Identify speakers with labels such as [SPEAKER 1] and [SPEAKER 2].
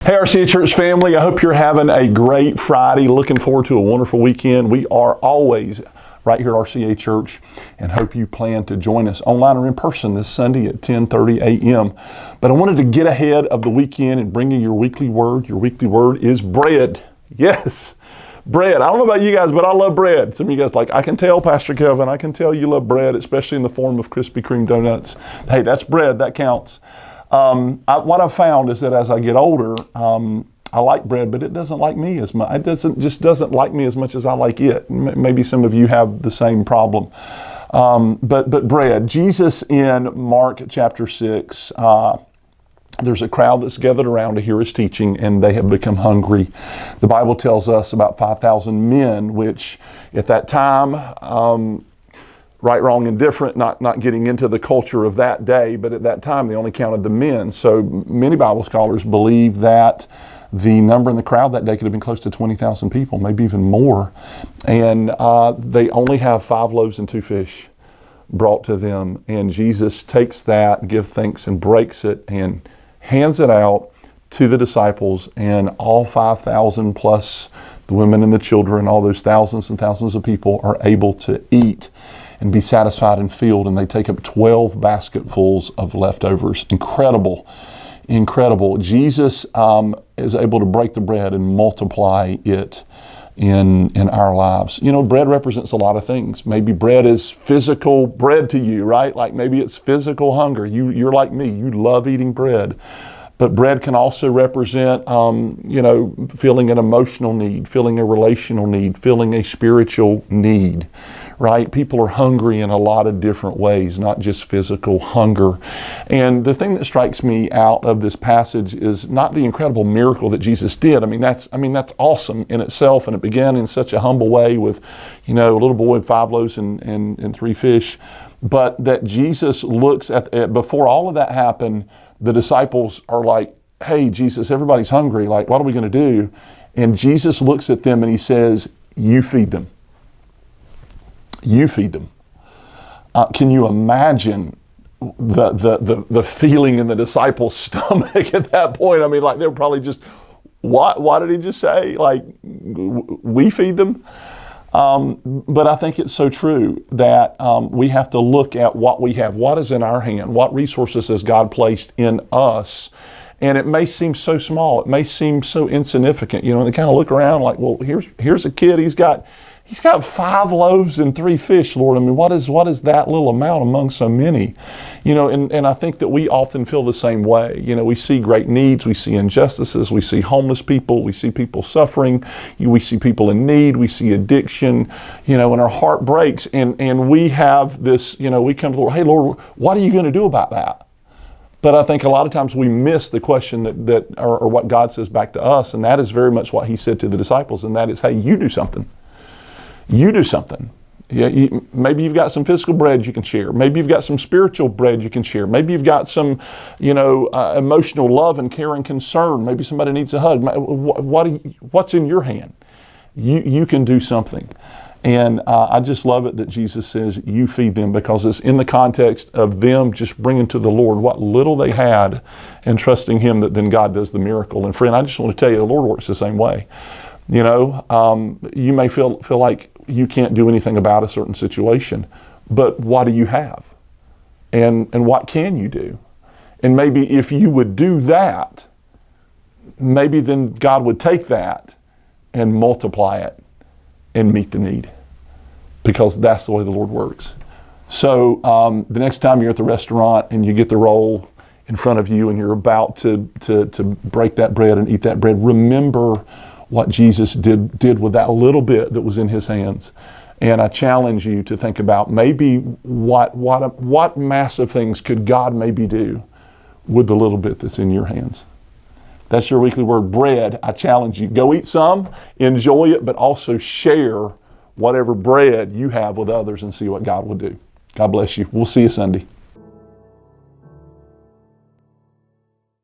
[SPEAKER 1] Hey, RCA Church family, I hope you're having a great Friday. Looking forward to a wonderful weekend. We are always right here at RCA Church and hope you plan to join us online or in person this Sunday at 10:30 a.m. But I wanted to get ahead of the weekend and bring you your weekly word. Your weekly word is bread. Yes, bread. I don't know about you guys, but I love bread. Some of you guys like, I can tell, Pastor Kevin, I can tell you love bread, especially in the form of Krispy Kreme donuts. Hey, that's bread. That counts. What I've found is that as I get older, I like bread, but it doesn't like me as much. It doesn't like me as much as I like it. Maybe some of you have the same problem. But bread. Jesus in Mark chapter 6, there's a crowd that's gathered around to hear his teaching, and they have become hungry. The Bible tells us about 5,000 men, which at that time, right, wrong, and different, not getting into the culture of that day, but at that time they only counted the men. So many Bible scholars believe that the number in the crowd that day could have been close to 20,000 people, maybe even more. And they only have 5 loaves and 2 fish brought to them. And Jesus takes that, gives thanks, and breaks it and hands it out to the disciples, and all 5,000 plus the women and the children, all those thousands and thousands of people are able to eat and be satisfied and filled, and they take up 12 basketfuls of leftovers. Incredible, incredible. Jesus is able to break the bread and multiply it in our lives. You know, bread represents a lot of things. Maybe bread is physical bread to you, right? Like maybe it's physical hunger. You're like me, you love eating bread. But bread can also represent, feeling an emotional need, feeling a relational need, feeling a spiritual need, right? People are hungry in a lot of different ways, not just physical hunger. And the thing that strikes me out of this passage is not the incredible miracle that Jesus did. I mean, that's awesome in itself, and it began in such a humble way with, a little boy with 5 loaves and 3 fish. But that Jesus looks at before all of that happened, the disciples are like, hey, Jesus, everybody's hungry. Like, what are we going to do? And Jesus looks at them and he says, you feed them. You feed them. Can you imagine the feeling in the disciples' stomach at that point? I mean, like, they were probably just, what did he just say? Like, we feed them? But I think it's so true that we have to look at what we have. What is in our hand? What resources has God placed in us? And it may seem so small. It may seem so insignificant. They kind of look around like, well, here's a kid. He's got 5 loaves and 3 fish, Lord. I mean, what is that little amount among so many? And I think that we often feel the same way. We see great needs, we see injustices, we see homeless people, we see people suffering, we see people in need, we see addiction, and our heart breaks. And we have this, we come to the Lord, hey, Lord, what are you going to do about that? But I think a lot of times we miss the question or what God says back to us, and that is very much what he said to the disciples, and that is, hey, you do something. You do something. Yeah, maybe you've got some physical bread you can share. Maybe you've got some spiritual bread you can share. Maybe you've got some, emotional love and care and concern. Maybe somebody needs a hug. What's in your hand? You can do something. And I just love it that Jesus says, you feed them, because it's in the context of them just bringing to the Lord what little they had and trusting him that then God does the miracle. And friend, I just want to tell you, the Lord works the same way. You may feel like you can't do anything about a certain situation, but what do you have? And what can you do? And maybe if you would do that, maybe then God would take that and multiply it and meet the need, because that's the way the Lord works. So the next time you're at the restaurant and you get the roll in front of you and you're about to break that bread and eat that bread, remember what Jesus did with that little bit that was in his hands. And I challenge you to think about maybe what massive things could God maybe do with the little bit that's in your hands. That's your weekly word, bread. I challenge you. Go eat some, enjoy it, but also share whatever bread you have with others and see what God will do. God bless you. We'll see you Sunday.